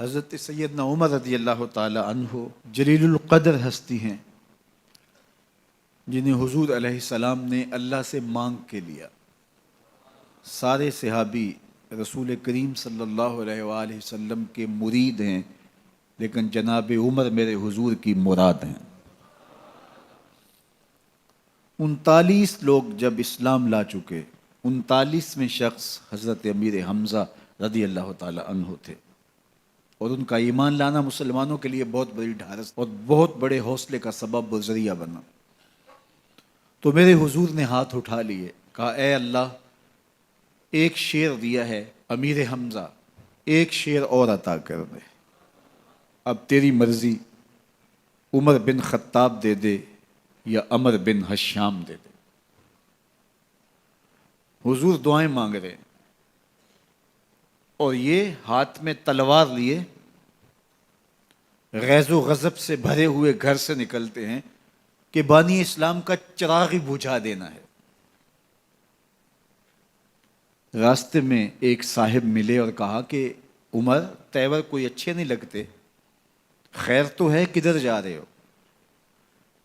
حضرت سیدنا عمر رضی اللہ تعالی عنہ جلیل القدر ہستی ہیں جنہیں حضور علیہ السلام نے اللہ سے مانگ کے لیا۔ سارے صحابی رسول کریم صلی اللہ علیہ وآلہ وسلم کے مرید ہیں، لیکن جناب عمر میرے حضور کی مراد ہیں۔ 39 لوگ جب اسلام لا چکے، 39ویں شخص حضرت امیر حمزہ رضی اللہ تعالی عنہ تھے، اور ان کا ایمان لانا مسلمانوں کے لیے بہت بڑی ڈھارس اور بہت بڑے حوصلے کا سبب و ذریعہ بنا۔ تو میرے حضور نے ہاتھ اٹھا لیے، کہا اے اللہ، ایک شیر دیا ہے امیر حمزہ، ایک شیر اور عطا کر دے، اب تیری مرضی، عمر بن خطاب دے دے یا عمر بن حشام دے دے۔ حضور دعائیں مانگ رہے ہیں، اور یہ ہاتھ میں تلوار لیے غیظ و غضب سے بھرے ہوئے گھر سے نکلتے ہیں کہ بانی اسلام کا چراغ ہی بجھا دینا ہے۔ راستے میں ایک صاحب ملے اور کہا کہ عمر، تیور کوئی اچھے نہیں لگتے، خیر تو ہے، کدھر جا رہے ہو؟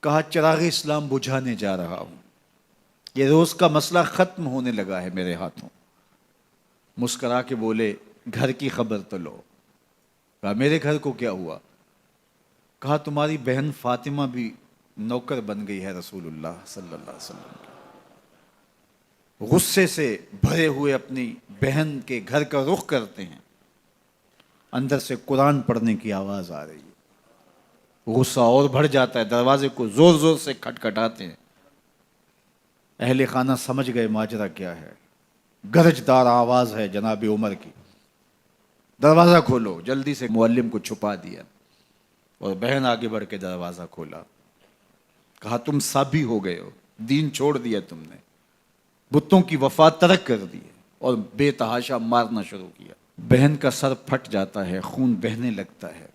کہا چراغ اسلام بجھانے جا رہا ہوں، یہ روز کا مسئلہ ختم ہونے لگا ہے میرے ہاتھوں۔ مسکرا کے بولے گھر کی خبر تو لو۔ کہا میرے گھر کو کیا ہوا؟ کہا تمہاری بہن فاطمہ بھی نوکر بن گئی ہے رسول اللہ صلی اللہ علیہ وسلم کی۔ غصے سے بھرے ہوئے اپنی بہن کے گھر کا رخ کرتے ہیں، اندر سے قرآن پڑھنے کی آواز آ رہی ہے، غصہ اور بڑھ جاتا ہے، دروازے کو زور زور سے کھٹکھٹاتے ہیں۔ اہل خانہ سمجھ گئے ماجرا کیا ہے، گرجدار آواز ہے جناب عمر کی، دروازہ کھولو۔ جلدی سے معلم کو چھپا دیا اور بہن آگے بڑھ کے دروازہ کھولا۔ کہا تم سابی ہو گئے ہو، دین چھوڑ دیا تم نے، بتوں کی وفا ترک کر دی اور بے تحاشا مارنا شروع کیا۔ بہن کا سر پھٹ جاتا ہے، خون بہنے لگتا ہے،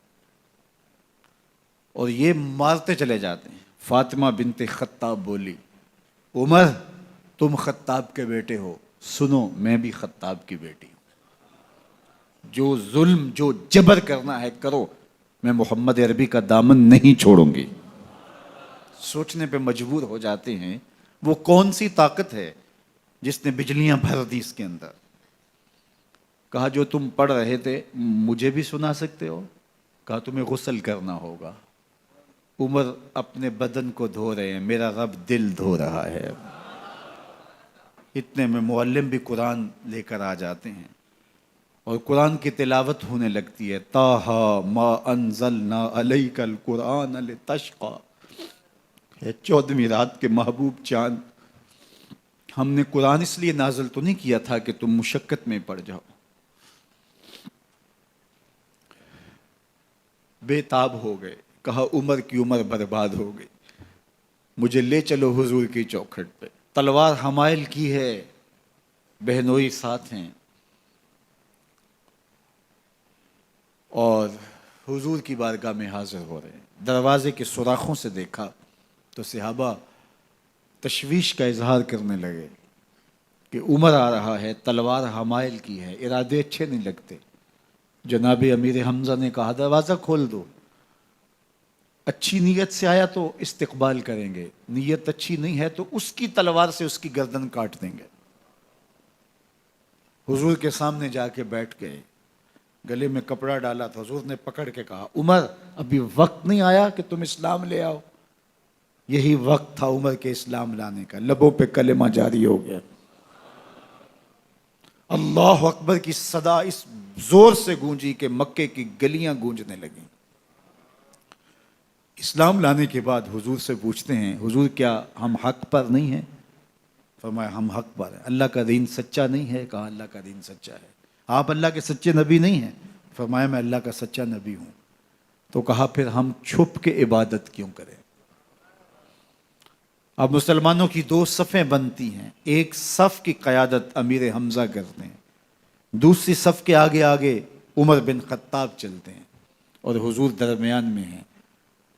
اور یہ مارتے چلے جاتے ہیں۔ فاطمہ بنت خطاب بولی عمر تم خطاب کے بیٹے ہو، سنو میں بھی خطاب کی بیٹی ہوں، جو ظلم جو جبر کرنا ہے کرو، میں محمد عربی کا دامن نہیں چھوڑوں گی۔ سوچنے پہ مجبور ہو جاتے ہیں وہ کون سی طاقت ہے جس نے بجلیاں بھر دی اس کے اندر۔ کہا جو تم پڑھ رہے تھے مجھے بھی سنا سکتے ہو؟ کہا تمہیں غسل کرنا ہوگا۔ عمر اپنے بدن کو دھو رہے ہیں، میرا رب دل دھو رہا ہے۔ اتنے میں معلم بھی قرآن لے کر آ جاتے ہیں اور قرآن کی تلاوت ہونے لگتی ہے۔ طٰہٰ ما انزلنا علیک القرآن لتشقیٰ، 14ویں رات کے محبوب چاند، ہم نے قرآن اس لیے نازل تو نہیں کیا تھا کہ تم مشقت میں پڑ جاؤ۔ بے تاب ہو گئے، کہا عمر کی عمر برباد ہو گئی، مجھے لے چلو حضور کی چوکھٹ پہ۔ تلوار حمائل کی ہے، بہنوئی ساتھ ہیں، اور حضور کی بارگاہ میں حاضر ہو رہے ہیں۔ دروازے کے سوراخوں سے دیکھا تو صحابہ تشویش کا اظہار کرنے لگے کہ عمر آ رہا ہے، تلوار حمائل کی ہے، ارادے اچھے نہیں لگتے۔ جناب امیر حمزہ نے کہا دروازہ کھول دو، اچھی نیت سے آیا تو استقبال کریں گے، نیت اچھی نہیں ہے تو اس کی تلوار سے اس کی گردن کاٹ دیں گے۔ حضور کے سامنے جا کے بیٹھ گئے، گلے میں کپڑا ڈالا تو حضور نے پکڑ کے کہا عمر ابھی وقت نہیں آیا کہ تم اسلام لے آؤ؟ یہی وقت تھا عمر کے اسلام لانے کا۔ لبوں پہ کلمہ جاری ہو گیا، اللہ اکبر کی صدا اس زور سے گونجی کہ مکے کی گلیاں گونجنے لگیں۔ اسلام لانے کے بعد حضور سے پوچھتے ہیں حضور کیا ہم حق پر نہیں ہیں؟ فرمایا ہم حق پر ہیں۔ اللہ کا دین سچا نہیں ہے؟ کہا اللہ کا دین سچا ہے۔ آپ اللہ کے سچے نبی نہیں ہیں؟ فرمایا میں اللہ کا سچا نبی ہوں۔ تو کہا پھر ہم چھپ کے عبادت کیوں کریں؟ اب مسلمانوں کی 2 صفیں بنتی ہیں، ایک صف کی قیادت امیر حمزہ کرتے ہیں، دوسری صف کے آگے آگے عمر بن خطاب چلتے ہیں، اور حضور درمیان میں ہیں،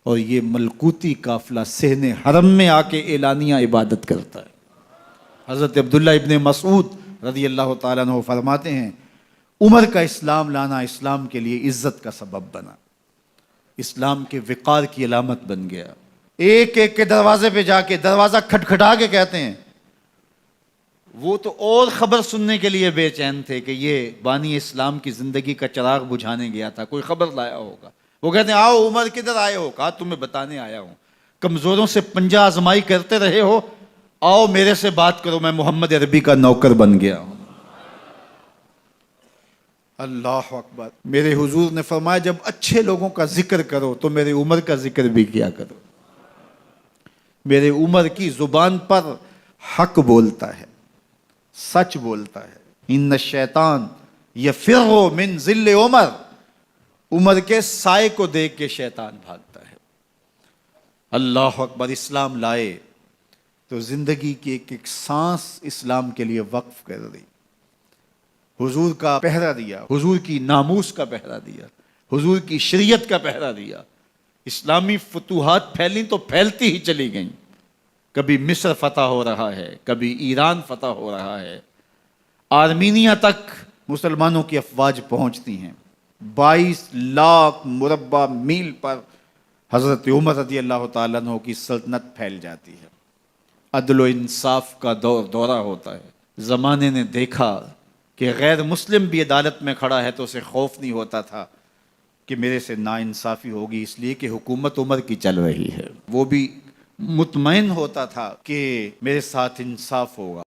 اور یہ ملکوتی قافلہ صحن حرم میں آ کے اعلانیہ عبادت کرتا ہے۔ حضرت عبداللہ ابن مسعود رضی اللہ تعالیٰ عنہ فرماتے ہیں عمر کا اسلام لانا اسلام کے لیے عزت کا سبب بنا، اسلام کے وقار کی علامت بن گیا۔ ایک ایک کے دروازے پہ جا کے دروازہ کھٹکھٹا کے کہتے ہیں، وہ تو اور خبر سننے کے لیے بے چین تھے کہ یہ بانی اسلام کی زندگی کا چراغ بجھانے گیا تھا، کوئی خبر لایا ہوگا۔ وہ کہتے ہیں آؤ عمر کدھر آئے ہو؟ کہا تمہیں بتانے آیا ہوں، کمزوروں سے پنجہ آزمائی کرتے رہے ہو، آؤ میرے سے بات کرو، میں محمد عربی کا نوکر بن گیا ہوں۔ اللہ اکبر۔ میرے حضور نے فرمایا جب اچھے لوگوں کا ذکر کرو تو میرے عمر کا ذکر بھی کیا کرو۔ میرے عمر کی زبان پر حق بولتا ہے، سچ بولتا ہے۔ ان الشیطان یفر من ظل عمر، عمر کے سائے کو دیکھ کے شیطان بھاگتا ہے۔ اللہ اکبر۔ اسلام لائے تو زندگی کی ایک ایک سانس اسلام کے لیے وقف کر دی، حضور کا پہرا دیا، حضور کی ناموس کا پہرا دیا، حضور کی شریعت کا پہرا دیا۔ اسلامی فتوحات پھیلیں تو پھیلتی ہی چلی گئیں، کبھی مصر فتح ہو رہا ہے، کبھی ایران فتح ہو رہا ہے، آرمینیا تک مسلمانوں کی افواج پہنچتی ہیں۔ 22 لاکھ مربع میل پر حضرت عمر رضی اللہ تعالیٰ عنہ کی سلطنت پھیل جاتی ہے۔ عدل و انصاف کا دورہ ہوتا ہے۔ زمانے نے دیکھا کہ غیر مسلم بھی عدالت میں کھڑا ہے تو اسے خوف نہیں ہوتا تھا کہ میرے سے ناانصافی ہوگی، اس لیے کہ حکومت عمر کی چل رہی ہے۔ وہ بھی مطمئن ہوتا تھا کہ میرے ساتھ انصاف ہوگا۔